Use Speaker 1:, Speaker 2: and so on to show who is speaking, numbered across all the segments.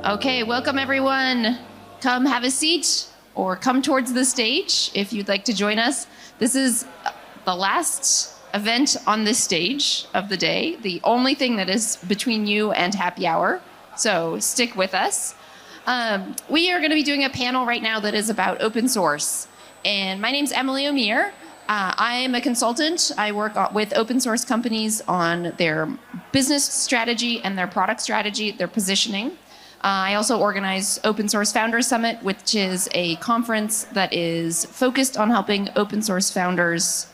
Speaker 1: Okay, welcome everyone. Come have a seat or come towards the stage if you'd like to join us. This is the last event on this stage of the day, the only thing that is between you and happy hour. So stick with us. We are going to be doing a panel right now that is about open source. And my name's Emily Omier. I am a consultant. I work with open source companies on their business strategy and their product strategy, their positioning. I also organize Open Source Founders Summit, which is a conference that is focused on helping open source founders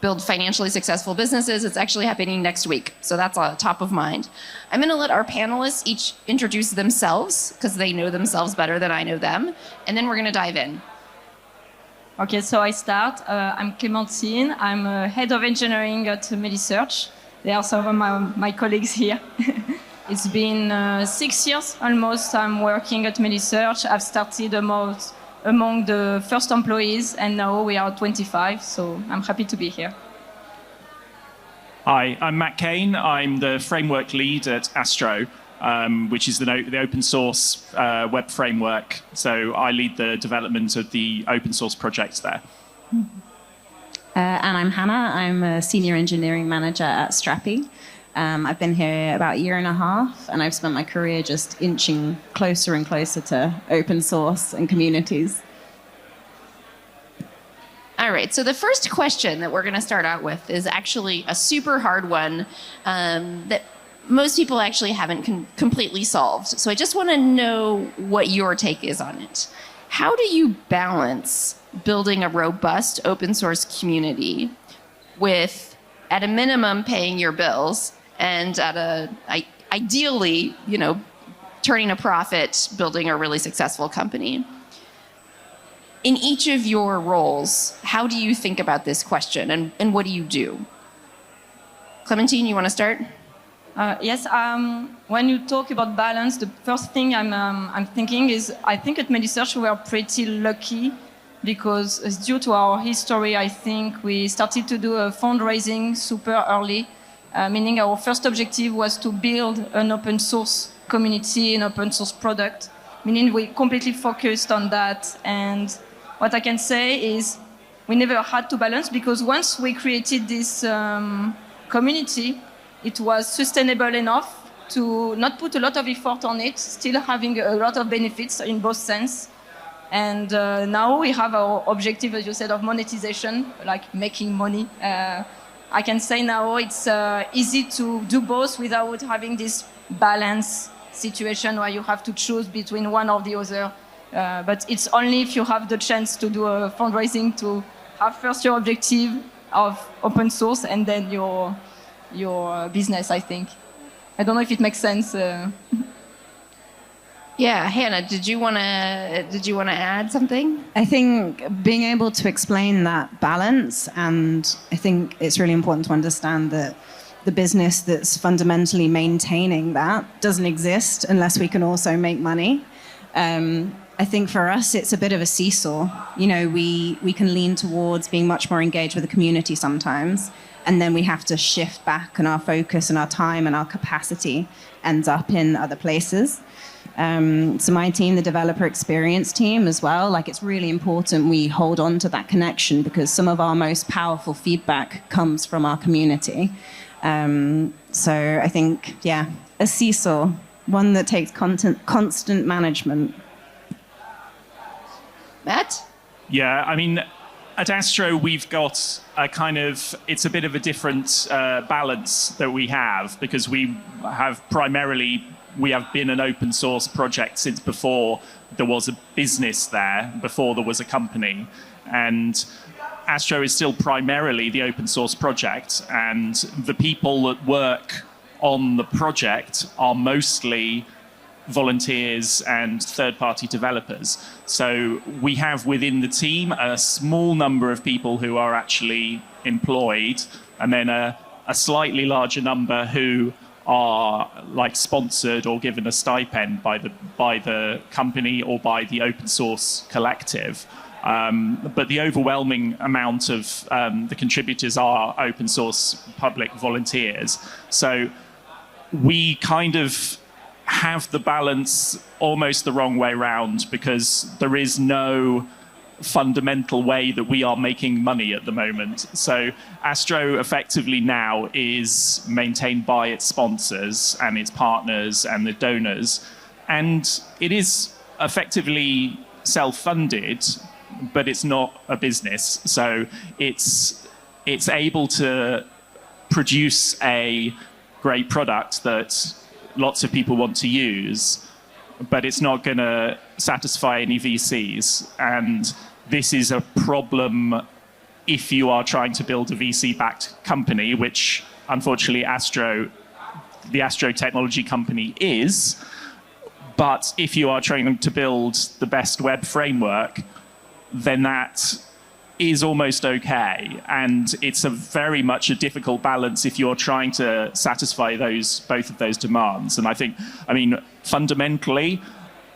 Speaker 1: build financially successful businesses. It's actually happening next week, so that's top of mind. I'm going to let our panelists each introduce themselves, because they know themselves better than I know them, and then we're going to dive in.
Speaker 2: Okay, so I start. I'm Clémentine. I'm head of engineering at Meilisearch. There are some of my colleagues here. It's been 6 years almost I'm working at Meilisearch. I've started among the first employees, and now we are 25, so I'm happy to be here.
Speaker 3: Hi, I'm Matt Kane. I'm the framework lead at Astro, which is the open source web framework. So I lead the development of the open source projects there.
Speaker 4: And I'm Hannah. I'm a senior engineering manager at Strapi. I've been here about a year and a half, and I've spent my career just inching closer and closer to open source and communities.
Speaker 1: All right, so the first question that we're going to start out with is actually a super hard one that most people actually haven't completely solved. So I just want to know what your take is on it. How do you balance building a robust open source community with, at a minimum, paying your bills, and ideally, turning a profit, building a really successful company? In each of your roles, how do you think about this question, and what do you do? Clémentine, you want to start?
Speaker 2: Yes. When you talk about balance, the first thing I'm thinking is, I think at Meilisearch we are pretty lucky because due to our history, I think we started to do a fundraising super early, meaning our first objective was to build an open source community, an open source product, meaning we completely focused on that. And what I can say is we never had to balance, because once we created this community, it was sustainable enough to not put a lot of effort on it, still having a lot of benefits in both sense. And now we have our objective, as you said, of monetization, like making money. I can say now it's easy to do both without having this balance situation where you have to choose between one or the other. But it's only if you have the chance to do a fundraising to have first your objective of open source and then your business, I think. I don't know if it makes sense.
Speaker 1: Yeah, Hannah, did you want to add something?
Speaker 4: I think being able to explain that balance, and I think it's really important to understand that the business that's fundamentally maintaining that doesn't exist unless we can also make money. I think for us, it's a bit of a seesaw. We can lean towards being much more engaged with the community sometimes, and then we have to shift back, and our focus and our time and our capacity ends up in other places. So my team, the developer experience team as well, it's really important we hold on to that connection, because some of our most powerful feedback comes from our community. So I think, a seesaw, one that takes constant management.
Speaker 1: Matt?
Speaker 3: Yeah, I mean, at Astro, we've got it's a bit of a different balance that we have, because we have been an open source project since before there was a business there, before there was a company. And Astro is still primarily the open source project, and the people that work on the project are mostly volunteers and third-party developers. So we have within the team a small number of people who are actually employed, and then a slightly larger number who are sponsored or given a stipend by the company or by the open source collective. But the overwhelming amount of the contributors are open source public volunteers. So we kind of have the balance almost the wrong way round, because there is no fundamental way that we are making money at the moment. So Astro effectively now is maintained by its sponsors and its partners and the donors, and it is effectively self-funded, but it's not a business. So it's able to produce a great product that lots of people want to use, but it's not going to satisfy any VCs. And this is a problem if you are trying to build a VC-backed company, which unfortunately the Astro technology company is. But if you are trying to build the best web framework, then that is almost okay. And it's very much a difficult balance if you're trying to satisfy both of those demands. And I mean, fundamentally,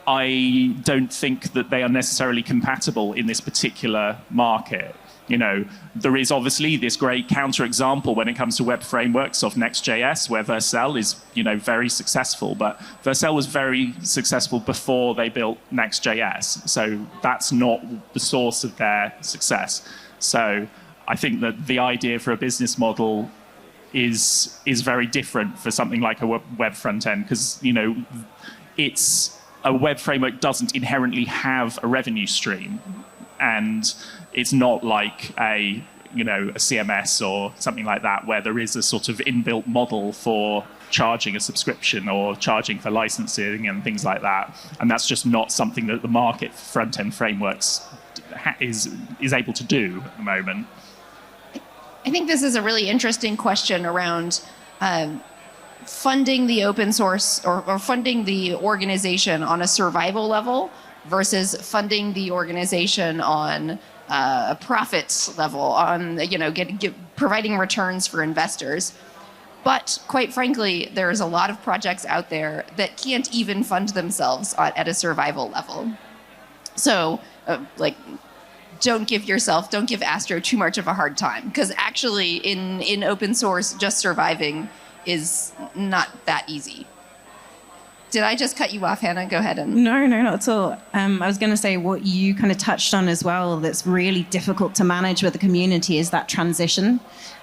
Speaker 3: I don't think that they are necessarily compatible in this particular market. You know, there is obviously this great counterexample when it comes to web frameworks of Next.js, where Vercel is, very successful. But Vercel was very successful before they built Next.js. So that's not the source of their success. So I think that the idea for a business model is very different for something like a web front end, because, a web framework doesn't inherently have a revenue stream. And it's not like a CMS or something like that, where there is a sort of inbuilt model for charging a subscription or charging for licensing and things like that. And that's just not something that the market for front-end frameworks is able to do at the moment.
Speaker 1: I think this is a really interesting question around funding the open source or funding the organization on a survival level versus funding the organization on a profit level, on providing returns for investors. But quite frankly, there's a lot of projects out there that can't even fund themselves at a survival level. So, don't give Astro too much of a hard time, because actually in open source, just surviving is not that easy. Did I just cut you off, Hannah? Go ahead.
Speaker 4: No, not at all. I was going to say what you kind of touched on as well that's really difficult to manage with the community is that transition,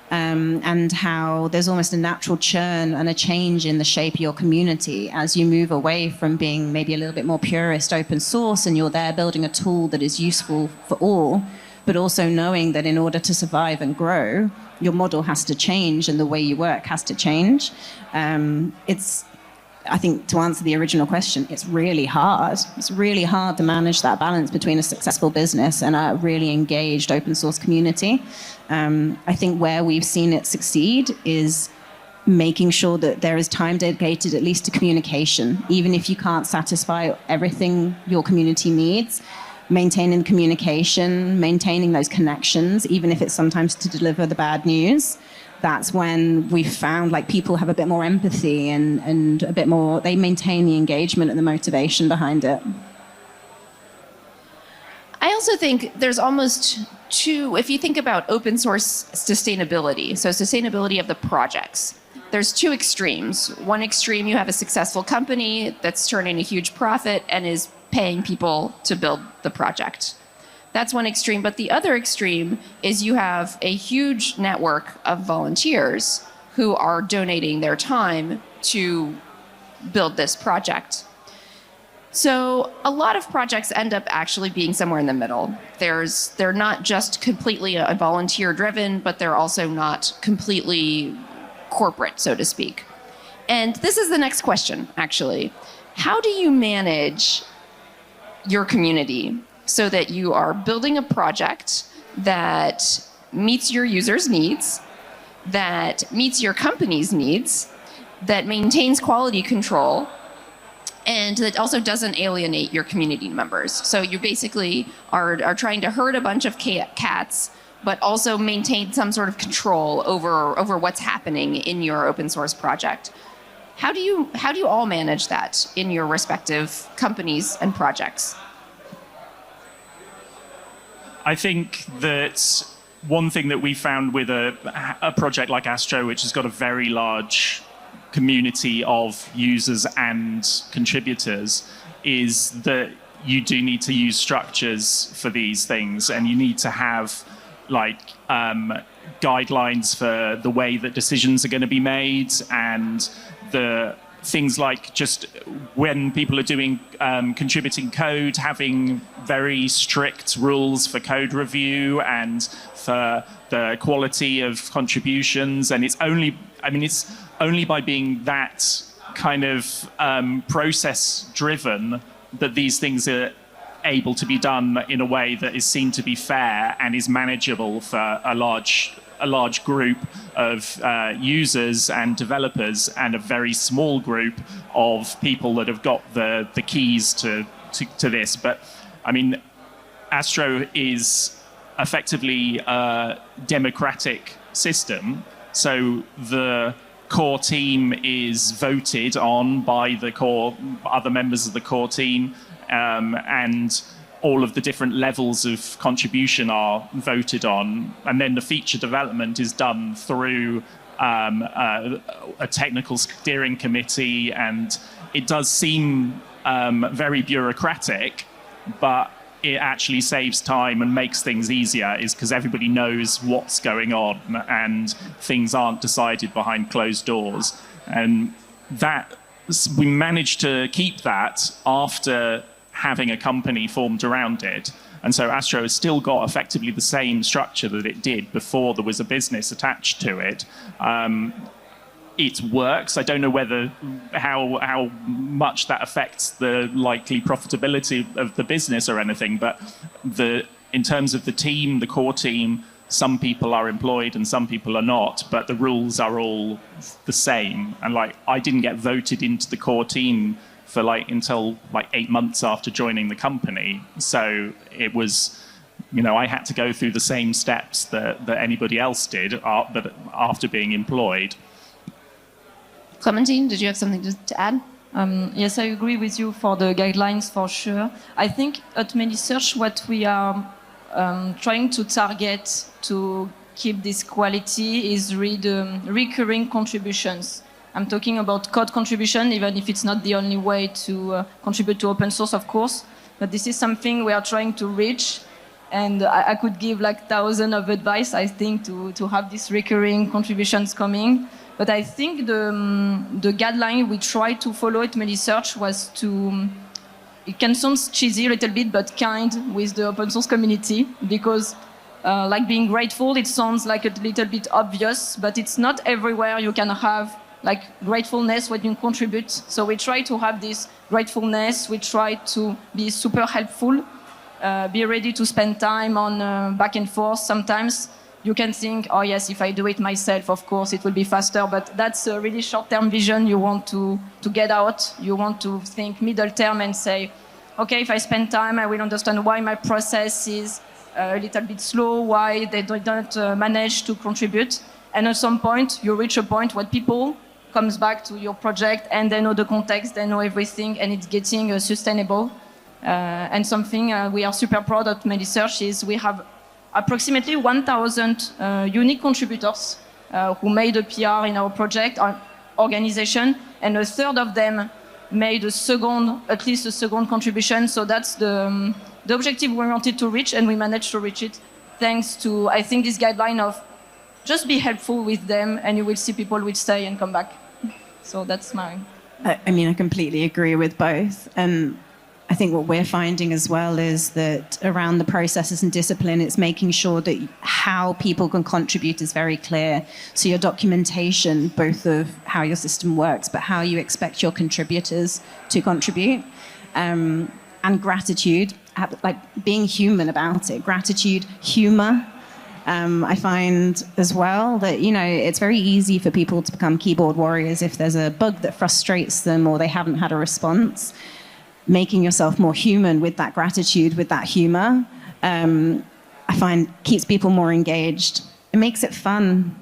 Speaker 4: and how there's almost a natural churn and a change in the shape of your community as you move away from being maybe a little bit more purist open source, and you're there building a tool that is useful for all, but also knowing that in order to survive and grow, your model has to change and the way you work has to change. I think to answer the original question, it's really hard. It's really hard to manage that balance between a successful business and a really engaged open source community. I think where we've seen it succeed is making sure that there is time dedicated at least to communication. Even if you can't satisfy everything your community needs, maintaining communication, maintaining those connections, even if it's sometimes to deliver the bad news. That's when we've found people have a bit more empathy and a bit more, they maintain the engagement and the motivation behind it.
Speaker 1: I also think there's almost two, if you think about open source sustainability, so sustainability of the projects, there's two extremes. One extreme, you have a successful company that's turning a huge profit and is paying people to build the project. That's one extreme. But the other extreme is you have a huge network of volunteers who are donating their time to build this project. So a lot of projects end up actually being somewhere in the middle. They're not just completely volunteer driven, but they're also not completely corporate, so to speak. And this is the next question, actually. How do you manage your community so that you are building a project that meets your users' needs, that meets your company's needs, that maintains quality control, and that also doesn't alienate your community members? So you basically are trying to herd a bunch of cats, but also maintain some sort of control over what's happening in your open source project. How do you all manage that in your respective companies and projects?
Speaker 3: I think that one thing that we found with a project like Astro, which has got a very large community of users and contributors is that you do need to use structures for these things, and you need to have guidelines for the way that decisions are going to be made, and the things like just when people are doing contributing code, having very strict rules for code review and for the quality of contributions. And it's only by being that kind of process driven that these things are able to be done in a way that is seen to be fair and is manageable for a large group of users and developers, and a very small group of people that have got the keys to this. But I mean, Astro is effectively a democratic system, so the core team is voted on by the other members of the core team, and all of the different levels of contribution are voted on, and then the feature development is done through a technical steering committee. And it does seem very bureaucratic, but it actually saves time and makes things easier, is because everybody knows what's going on and things aren't decided behind closed doors. And that we managed to keep that after having a company formed around it. And so Astro has still got effectively the same structure that it did before there was a business attached to it. It works. I don't know how much that affects the likely profitability of the business or anything, but in terms of the team, the core team, some people are employed and some people are not, but the rules are all the same. And I didn't get voted into the core team for until 8 months after joining the company. So it was, I had to go through the same steps that anybody else did, but after being employed.
Speaker 1: Clementine, did you have something to add?
Speaker 2: Yes, I agree with you for the guidelines, for sure. I think at Meilisearch, what we are trying to target to keep this quality is really the recurring contributions. I'm talking about code contribution, even if it's not the only way to contribute to open source, of course. But this is something we are trying to reach. And I could give thousands of advice, I think, to have these recurring contributions coming. But I think the guideline we tried to follow at Meilisearch was to, it can sound cheesy a little bit, but kind with the open source community, because being grateful, it sounds like a little bit obvious, but it's not everywhere you can have gratefulness when you contribute. So we try to have this gratefulness. We try to be super helpful, be ready to spend time on back and forth. Sometimes you can think, oh yes, if I do it myself, of course, it will be faster. But that's a really short-term vision you want to get out. You want to think middle term and say, okay, if I spend time, I will understand why my process is a little bit slow, why they don't manage to contribute. And at some point, you reach a point where people comes back to your project and they know the context, they know everything, and it's getting sustainable. And something we are super proud of Meilisearch is we have approximately 1,000 unique contributors who made a PR in our project, our organization, and a third of them made at least a second contribution. So that's the objective we wanted to reach, and we managed to reach it thanks to, I think, this guideline of just be helpful with them, and you will see people will stay and come back. So that's mine.
Speaker 4: I mean, I completely agree with both. And I think what we're finding as well is that around the processes and discipline, it's making sure that how people can contribute is very clear. So your documentation, both of how your system works, but how you expect your contributors to contribute. And gratitude, being human about it. Gratitude, humor. I find as well that, it's very easy for people to become keyboard warriors if there's a bug that frustrates them or they haven't had a response. Making yourself more human with that gratitude, with that humor, I find keeps people more engaged. It makes it fun,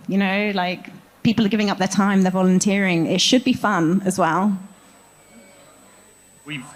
Speaker 4: people are giving up their time, they're volunteering. It should be fun as well.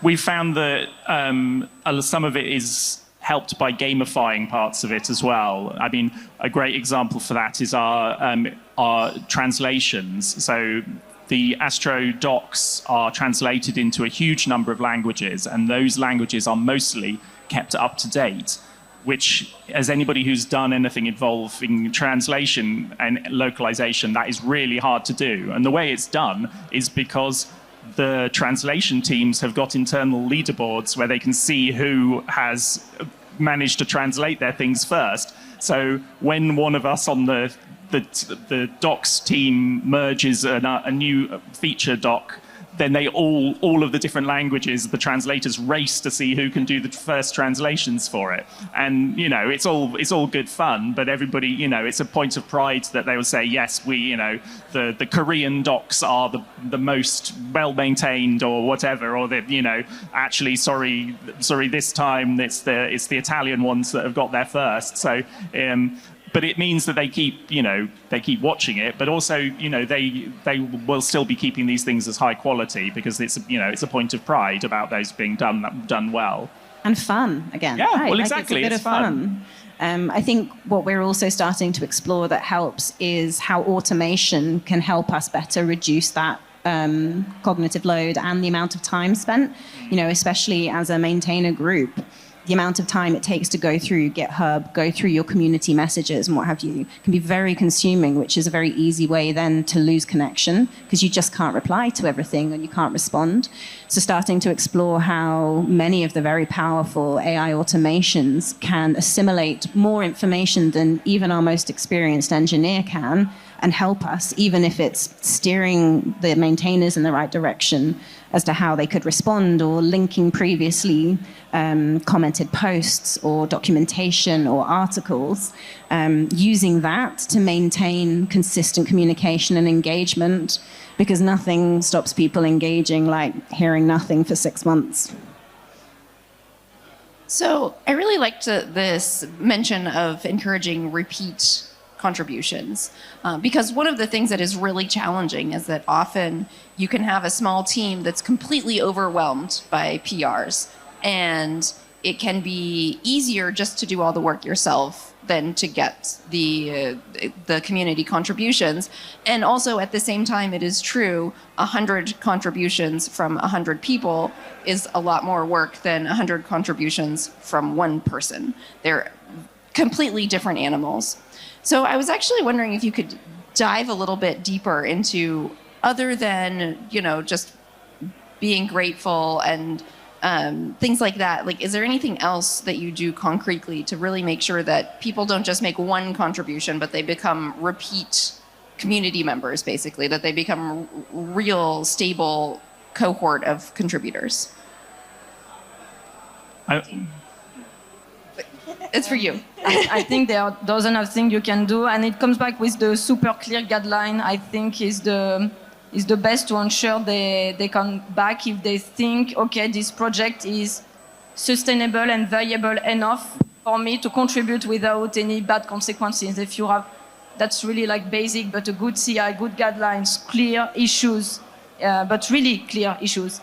Speaker 3: We've found that some of it is helped by gamifying parts of it as well. I mean, a great example for that is our translations. So the Astro docs are translated into a huge number of languages, and those languages are mostly kept up to date, which, as anybody who's done anything involving translation and localization, that is really hard to do. And the way it's done is because the translation teams have got internal leaderboards where they can see who has managed to translate their things first. So when one of us on the docs team merges a new feature doc, then they all of the different languages, the translators race to see who can do the first translations for it. And, you know, it's all good fun, but everybody, you know, it's a point of pride that they will say, yes, we, you know, the Korean docs are the most well-maintained or whatever, or the, you know, actually, sorry, this time it's the Italian ones that have got there first. So, but it means that they keep watching it, but also, you know, they will still be keeping these things as high quality because it's a point of pride about those being done well.
Speaker 4: And fun, again.
Speaker 3: Yeah,
Speaker 4: right?
Speaker 3: well, exactly.
Speaker 4: Like, it's a bit of fun. I think what we're also starting to explore that helps is how automation can help us better reduce that cognitive load and the amount of time spent, you know, especially as a maintainer group. The amount of time it takes to go through GitHub, go through your community messages and what have you, can be very consuming, which is a very easy way then to lose connection because you just can't reply to everything and you can't respond. So starting to explore how many of the very powerful AI automations can assimilate more information than even our most experienced engineer can and help us, even if it's steering the maintainers in the right direction as to how they could respond or linking previously commented posts or documentation or articles, using that to maintain consistent communication and engagement, because nothing stops people engaging like hearing nothing for 6 months.
Speaker 1: So I really liked this mention of encouraging repeat contributions, because one of the things that is really challenging is that often you can have a small team that's completely overwhelmed by PRs, and it can be easier just to do all the work yourself than to get the community contributions. And also at the same time, it is true, 100 contributions from 100 people is a lot more work than 100 contributions from one person. They're completely different animals. So I was actually wondering if you could dive a little bit deeper into, other than, you know, just being grateful and things like that. Like, is there anything else that you do concretely to really make sure that people don't just make one contribution, but they become repeat community members, basically, that they become real stable cohort of contributors? It's for you.
Speaker 2: I think there are dozens of things you can do, and it comes back with the super clear guideline. I think is the best to ensure they come back if they think, okay, this project is sustainable and viable enough for me to contribute without any bad consequences. If you have, that's really like basic, but a good CI, good guidelines, clear issues, but really clear issues.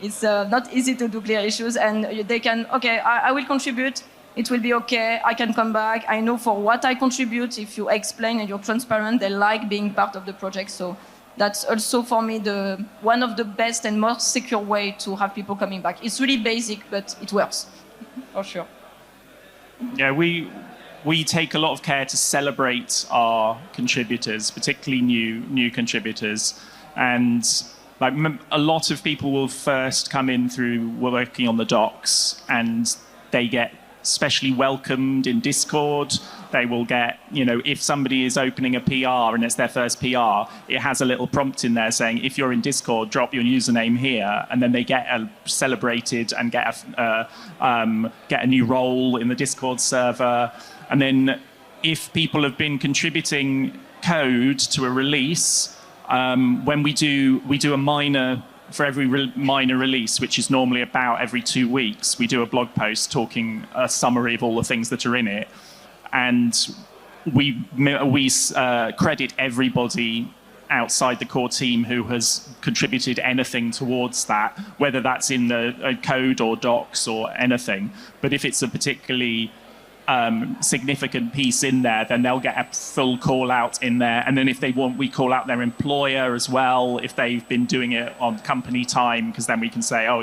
Speaker 2: It's not easy to do clear issues, and they can, okay, I will contribute. It will be okay, I can come back, I know for what I contribute. If you explain and you're transparent, they like being part of the project. So that's also for me one of the best and most secure way to have people coming back. It's really basic, but it works, for sure.
Speaker 3: Yeah, we take a lot of care to celebrate our contributors, particularly new contributors. And like a lot of people will first come in through working on the docs, and they get especially welcomed in Discord. They will get, you know, if somebody is opening a PR and it's their first PR, it has a little prompt in there saying, if you're in Discord, drop your username here, and then they get celebrated and get a new role in the Discord server. And then if people have been contributing code to a release, when we do a minor, for every minor release, which is normally about every 2 weeks, we do a blog post talking a summary of all the things that are in it. And we credit everybody outside the core team who has contributed anything towards that, whether that's in the code or docs or anything. But if it's a particularly significant piece in there, then they'll get a full call out in there. And then if they want, we call out their employer as well, if they've been doing it on company time, because then we can say, oh,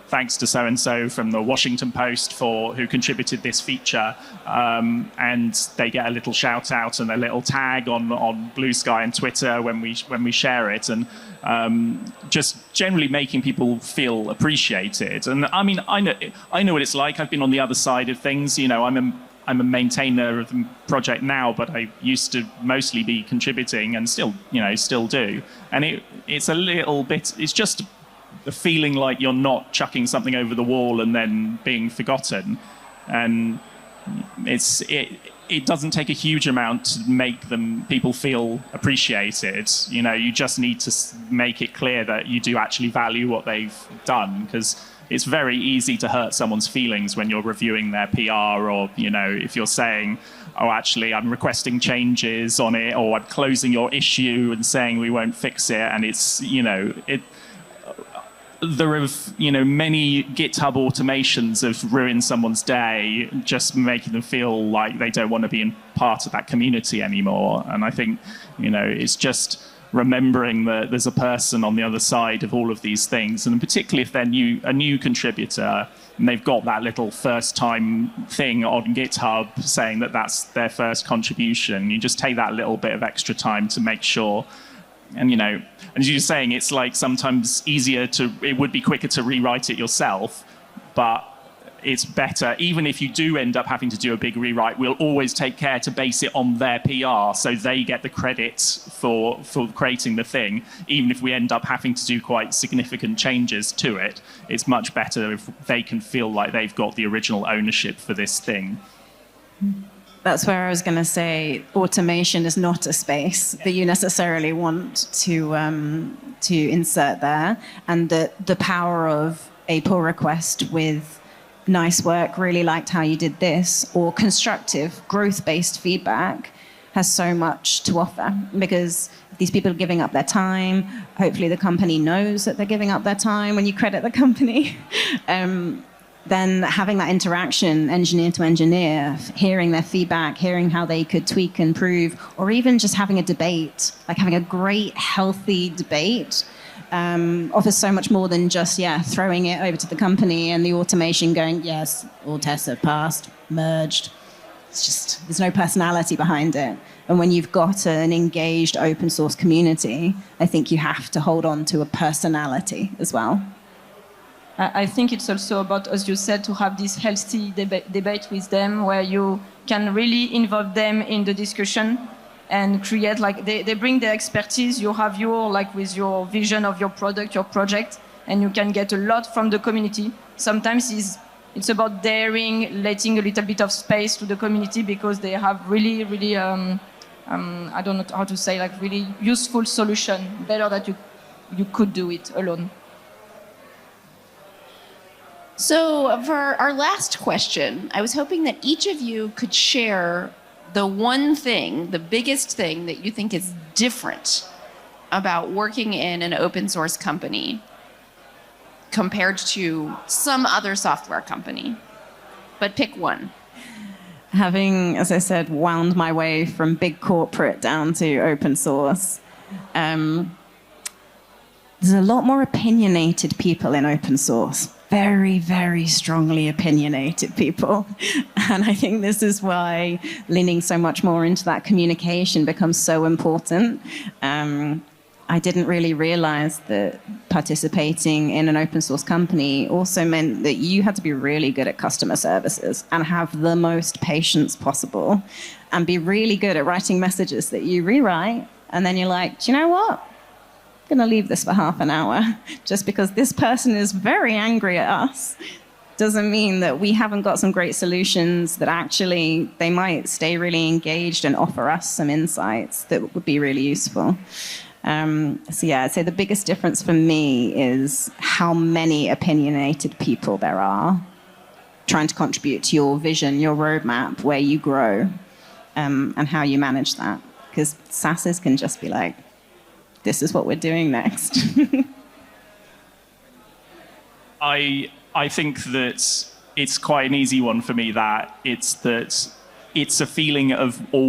Speaker 3: thanks to so-and-so from the Washington Post who contributed this feature. And they get a little shout out and a little tag on Blue Sky and Twitter when we share it. And just generally making people feel appreciated. And I mean, I know what it's like. I've been on the other side of things. I'm a maintainer of the project now, but I used to mostly be contributing and still do. And it's a little bit, it's just a feeling like you're not chucking something over the wall and then being forgotten. And it doesn't take a huge amount to make people feel appreciated. You just need to make it clear that you do actually value what they've done, because it's very easy to hurt someone's feelings when you're reviewing their PR, or if you're saying, oh, actually I'm requesting changes on it, or I'm closing your issue and saying we won't fix it. And it's there are many GitHub automations have ruined someone's day, just making them feel like they don't want to be in part of that community anymore. And I think it's just remembering that there's a person on the other side of all of these things, and particularly if they're a new contributor and they've got that little first time thing on GitHub saying that that's their first contribution, you just take that little bit of extra time to make sure. And as you're saying, it's like sometimes it would be quicker to rewrite it yourself, but it's better, even if you do end up having to do a big rewrite, we'll always take care to base it on their PR, so they get the credit for creating the thing. Even if we end up having to do quite significant changes to it, it's much better if they can feel like they've got the original ownership for this thing.
Speaker 4: That's where I was going to say automation is not a space that you necessarily want to insert there, and that the power of a pull request with nice work, really liked how you did this, or constructive growth-based feedback has so much to offer, because these people are giving up their time. Hopefully the company knows that they're giving up their time when you credit the company. Then having that interaction, engineer to engineer, hearing their feedback, hearing how they could tweak and improve, or even just having a debate, like having a great, healthy debate, offers so much more than just, throwing it over to the company and the automation going, yes, all tests have passed, merged. It's just, there's no personality behind it. And when you've got an engaged open source community, I think you have to hold on to a personality as well.
Speaker 2: I think it's also about, as you said, to have this healthy debate with them, where you can really involve them in the discussion and create, like, they bring their expertise, you have with your vision of your product, your project, and you can get a lot from the community. Sometimes it's about daring, letting a little bit of space to the community, because they have really, really, I don't know how to say, like, really useful solution, better that you could do it alone.
Speaker 1: So for our last question, I was hoping that each of you could share the one thing, the biggest thing that you think is different about working in an open source company compared to some other software company. But pick one.
Speaker 4: Having, as I said, wound my way from big corporate down to open source, there's a lot more opinionated people in open source. Very, very strongly opinionated people. And I think this is why leaning so much more into that communication becomes so important. I didn't really realize that participating in an open source company also meant that you had to be really good at customer services and have the most patience possible and be really good at writing messages that you rewrite. And then you're like, do you know what? I'm going to leave this for half an hour just because this person is very angry at us. Doesn't mean that we haven't got some great solutions that actually they might stay really engaged and offer us some insights that would be really useful. So yeah, I'd say the biggest difference for me is how many opinionated people there are trying to contribute to your vision, your roadmap, where you grow, and how you manage that. Because SaaSes can just be like, this is what we're doing next.
Speaker 3: I think that it's quite an easy one for me that it's a feeling of always